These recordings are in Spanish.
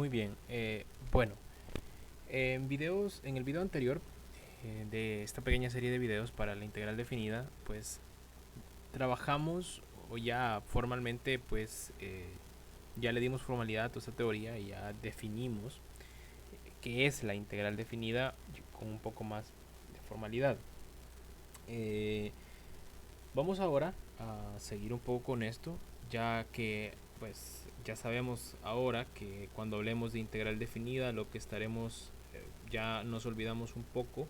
muy bien. Bueno, en el video anterior de esta pequeña serie de videos para la integral definida, pues trabajamos o ya formalmente, pues ya le dimos formalidad a toda esta teoría y ya definimos qué es la integral definida con un poco más de formalidad. Eh, Vamos ahora a seguir un poco con esto, ya que pues ya sabemos ahora que cuando hablemos de integral definida lo que estaremos, ya nos olvidamos un poco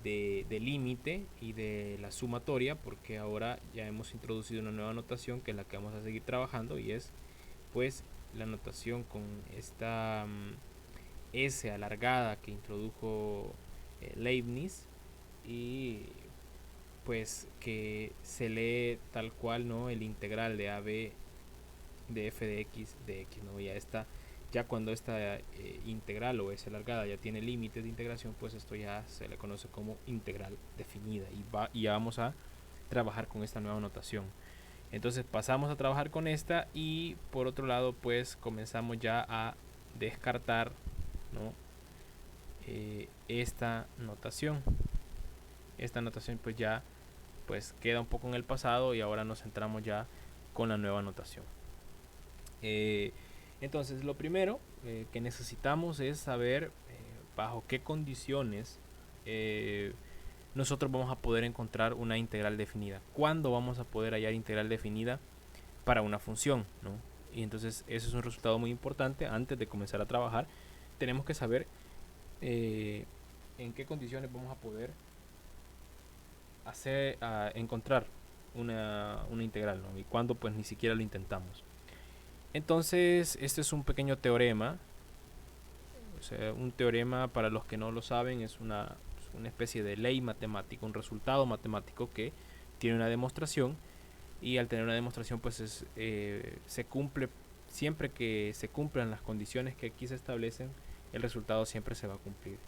de límite y de la sumatoria, porque ahora ya hemos introducido una nueva notación que es la que vamos a seguir trabajando, y es pues la notación con esta S alargada que introdujo Leibniz, y pues que se lee tal cual, ¿no? El integral de AB de f de x, ¿no? Ya está, ya cuando esta integral o s alargada ya tiene límites de integración, pues esto ya se le conoce como integral definida, y ya vamos a trabajar con esta nueva notación. Entonces pasamos a trabajar con esta, y por otro lado pues comenzamos ya a descartar, ¿no? Esta notación pues ya pues queda un poco en el pasado, y ahora nos centramos ya con la nueva notación. Entonces lo primero que necesitamos es saber bajo qué condiciones nosotros vamos a poder encontrar una integral definida. ¿Cuándo vamos a poder hallar integral definida para una función, ¿no? Y entonces eso es un resultado muy importante. Antes de comenzar a trabajar tenemos que saber en qué condiciones vamos a poder encontrar una integral, ¿no? Y cuándo pues ni siquiera lo intentamos. Entonces este es un pequeño teorema. O sea, un teorema, para los que no lo saben, es una especie de ley matemática, un resultado matemático que tiene una demostración, y al tener una demostración pues se cumple. Siempre que se cumplan las condiciones que aquí se establecen, el resultado siempre se va a cumplir.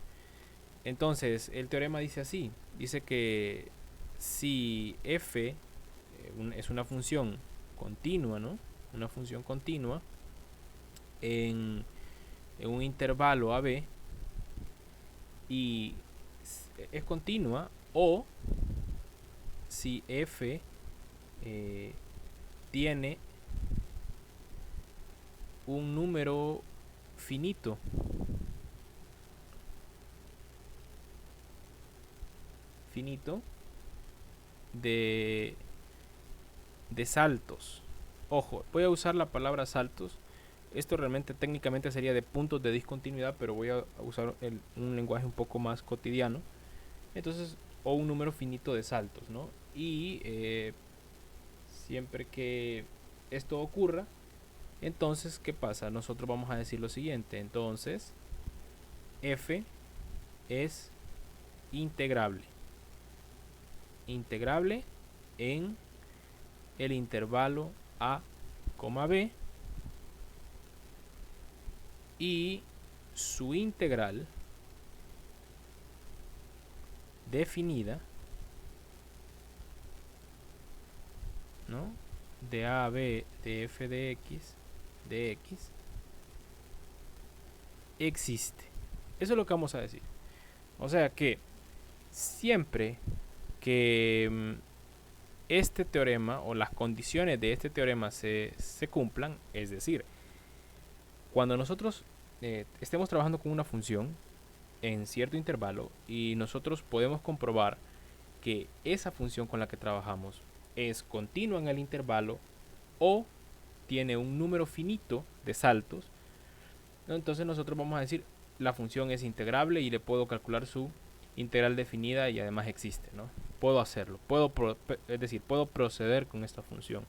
Entonces el teorema dice así, dice que si f es una función continua, ¿no? Una función continua en un intervalo AB, y es continua, o si f tiene un número finito de, de saltos. Ojo, voy a usar la palabra saltos. Esto realmente técnicamente sería de puntos de discontinuidad, pero voy a usar un lenguaje un poco más cotidiano. Entonces, o un número finito de saltos, ¿no? Y siempre que esto ocurra, entonces, ¿qué pasa? Nosotros vamos a decir lo siguiente. Entonces, f es integrable. Integrable en el intervalo a, b, y su integral definida, ¿no? De a a b de f de x existe. Eso es lo que vamos a decir. O sea que siempre que este teorema o las condiciones de este teorema se cumplan, es decir, cuando nosotros estemos trabajando con una función en cierto intervalo y nosotros podemos comprobar que esa función con la que trabajamos es continua en el intervalo o tiene un número finito de saltos, ¿no? Entonces nosotros vamos a decir la función es integrable y le puedo calcular su integral definida, y además existe, ¿no? Puedo hacerlo, es decir, puedo proceder con esta función.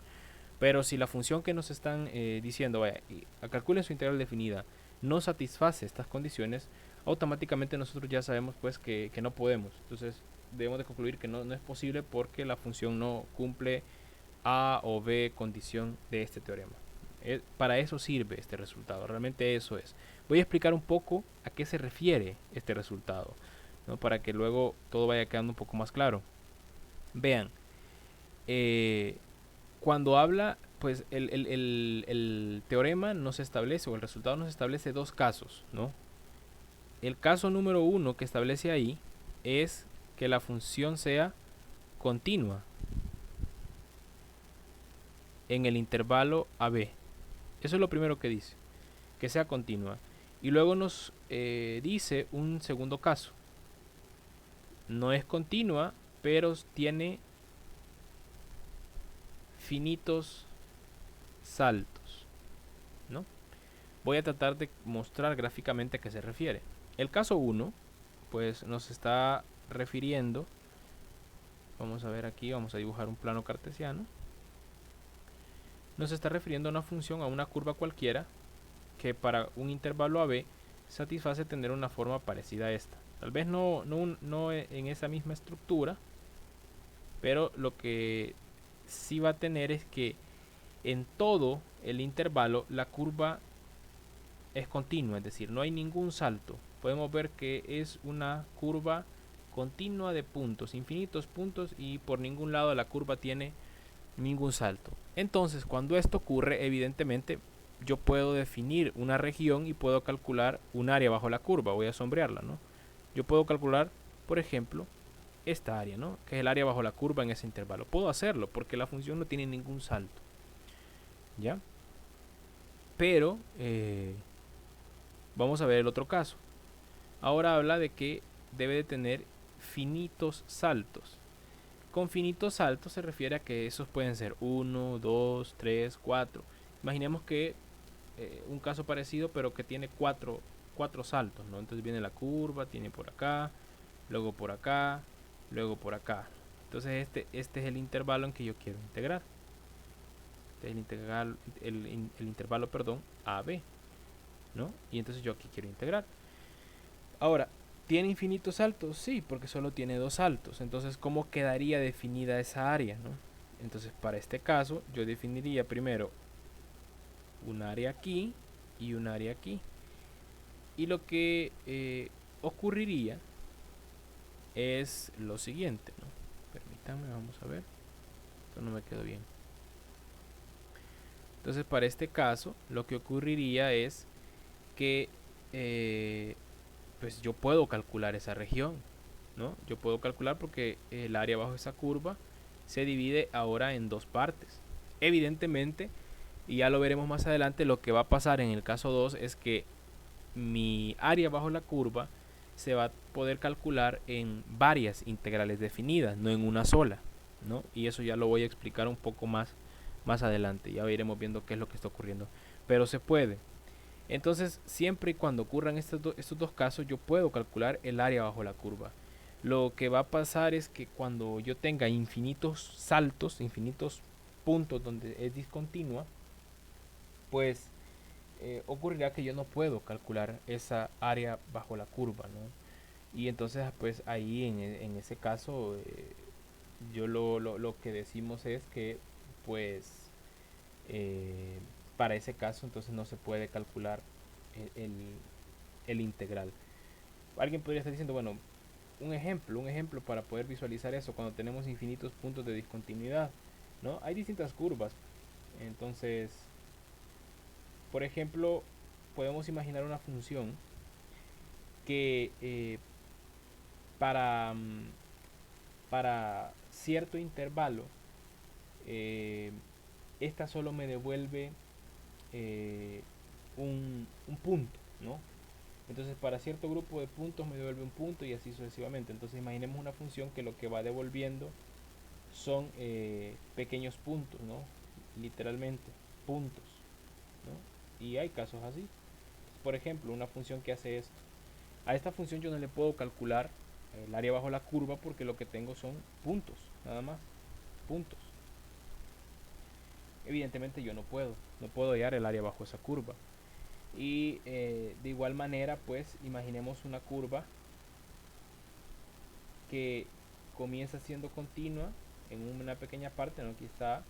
Pero si la función que nos están diciendo, vaya, calculen su integral definida, no satisface estas condiciones, automáticamente nosotros ya sabemos pues que no podemos. Entonces debemos de concluir que no es posible, porque la función no cumple A o B condición de este teorema. Para eso sirve este resultado, realmente eso es. Voy a explicar un poco a qué se refiere este resultado, ¿no? Para que luego todo vaya quedando un poco más claro. Vean, cuando habla, pues el teorema nos establece, o el resultado nos establece dos casos, ¿no? El caso número uno que establece ahí es que la función sea continua en el intervalo AB. Eso es lo primero que dice, que sea continua. Y luego nos dice un segundo caso. No es continua, pero tiene finitos saltos, ¿no? Voy a tratar de mostrar gráficamente a qué se refiere. El caso 1, pues nos está refiriendo, vamos a ver aquí, vamos a dibujar un plano cartesiano, nos está refiriendo a una función, a una curva cualquiera, que para un intervalo AB satisface tener una forma parecida a esta. Tal vez no en esa misma estructura, pero lo que sí va a tener es que en todo el intervalo la curva es continua, es decir, no hay ningún salto. Podemos ver que es una curva continua de puntos, infinitos puntos, y por ningún lado la curva tiene ningún salto. Entonces, cuando esto ocurre, evidentemente yo puedo definir una región y puedo calcular un área bajo la curva. Voy a sombrearla, ¿no? Yo puedo calcular, por ejemplo, esta área, ¿no? Que es el área bajo la curva en ese intervalo. Puedo hacerlo porque la función no tiene ningún salto, ¿ya? Pero vamos a ver el otro caso. Ahora habla de que debe de tener finitos saltos. Con finitos saltos se refiere a que esos pueden ser 1, 2, 3, 4. Imaginemos que un caso parecido, pero que tiene cuatro saltos, ¿no? Entonces viene la curva, tiene por acá, luego por acá, luego por acá. Entonces este es el intervalo en que yo quiero integrar. Este es el intervalo, perdón, AB, ¿no? Y entonces yo aquí quiero integrar. Ahora, ¿tiene infinitos saltos? Sí, porque solo tiene dos saltos. Entonces, ¿cómo quedaría definida esa área, no? Entonces, para este caso, yo definiría primero un área aquí y un área aquí. Y lo que ocurriría es lo siguiente, ¿no? Permítanme, vamos a ver. Esto no me quedó bien. Entonces, para este caso, lo que ocurriría es que pues yo puedo calcular esa región, ¿no? Yo puedo calcular porque el área bajo esa curva se divide ahora en dos partes. Evidentemente, y ya lo veremos más adelante, lo que va a pasar en el caso 2 es que mi área bajo la curva se va a poder calcular en varias integrales definidas, no en una sola, ¿no? Y eso ya lo voy a explicar un poco más adelante. Ya iremos viendo qué es lo que está ocurriendo. Pero se puede. Entonces, siempre y cuando ocurran estos dos casos, yo puedo calcular el área bajo la curva. Lo que va a pasar es que cuando yo tenga infinitos saltos, infinitos puntos donde es discontinua, pues ocurrirá que yo no puedo calcular esa área bajo la curva, ¿no? Y entonces, pues ahí en ese caso, yo lo que decimos es que, pues, eh, para ese caso, entonces no se puede calcular el, el- el integral. Alguien podría estar diciendo, bueno, un ejemplo para poder visualizar eso cuando tenemos infinitos puntos de discontinuidad, ¿no? Hay distintas curvas. Entonces, por ejemplo, podemos imaginar una función que para, para cierto intervalo, eh, esta solo me devuelve un punto, ¿no? Entonces para cierto grupo de puntos me devuelve un punto y así sucesivamente. Entonces imaginemos una función que lo que va devolviendo son pequeños puntos, ¿no? Literalmente, puntos, ¿no? Y hay casos así. Por ejemplo, una función que hace esto. A esta función yo no le puedo calcular el área bajo la curva porque lo que tengo son puntos, nada más, puntos. Evidentemente yo no puedo hallar el área bajo esa curva. Y de igual manera, pues imaginemos una curva que comienza siendo continua en una pequeña parte, ¿no? Aquí está,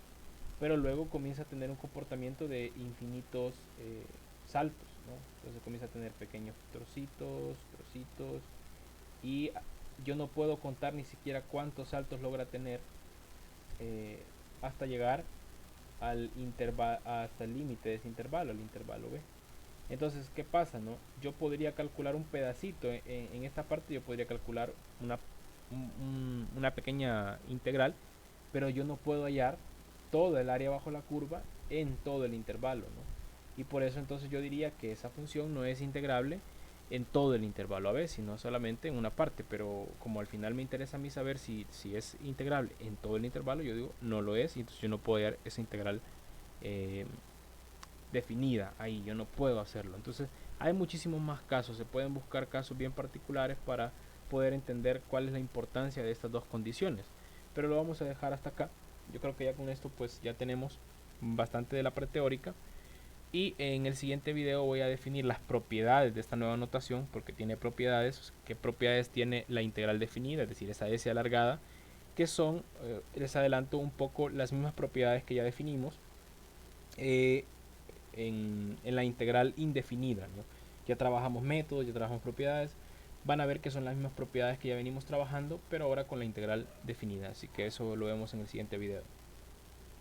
pero luego comienza a tener un comportamiento de infinitos saltos, ¿no? Entonces comienza a tener pequeños trocitos, y yo no puedo contar ni siquiera cuántos saltos logra tener hasta llegar hasta el límite de ese intervalo, al intervalo b. Entonces, ¿qué pasa, no? Yo podría calcular un pedacito en esta parte, yo podría calcular una pequeña integral, pero yo no puedo hallar todo el área bajo la curva en todo el intervalo, ¿no? Y por eso entonces yo diría que esa función no es integrable en todo el intervalo a b, sino solamente en una parte. Pero como al final me interesa a mí saber si es integrable en todo el intervalo, yo digo no lo es, y entonces yo no puedo hallar esa integral eh, definida ahí, yo no puedo hacerlo. Entonces hay muchísimos más casos, se pueden buscar casos bien particulares para poder entender cuál es la importancia de estas dos condiciones, pero lo vamos a dejar hasta acá. Yo creo que ya con esto pues ya tenemos bastante de la parte teórica, y en el siguiente video voy a definir las propiedades de esta nueva notación, porque tiene propiedades. ¿Qué propiedades tiene la integral definida? Es decir, esa s alargada, que son, les adelanto un poco, las mismas propiedades que ya definimos en la integral indefinida, ¿no? Ya trabajamos métodos, ya trabajamos propiedades. Van a ver que son las mismas propiedades que ya venimos trabajando, pero ahora con la integral definida. Así que eso lo vemos en el siguiente video.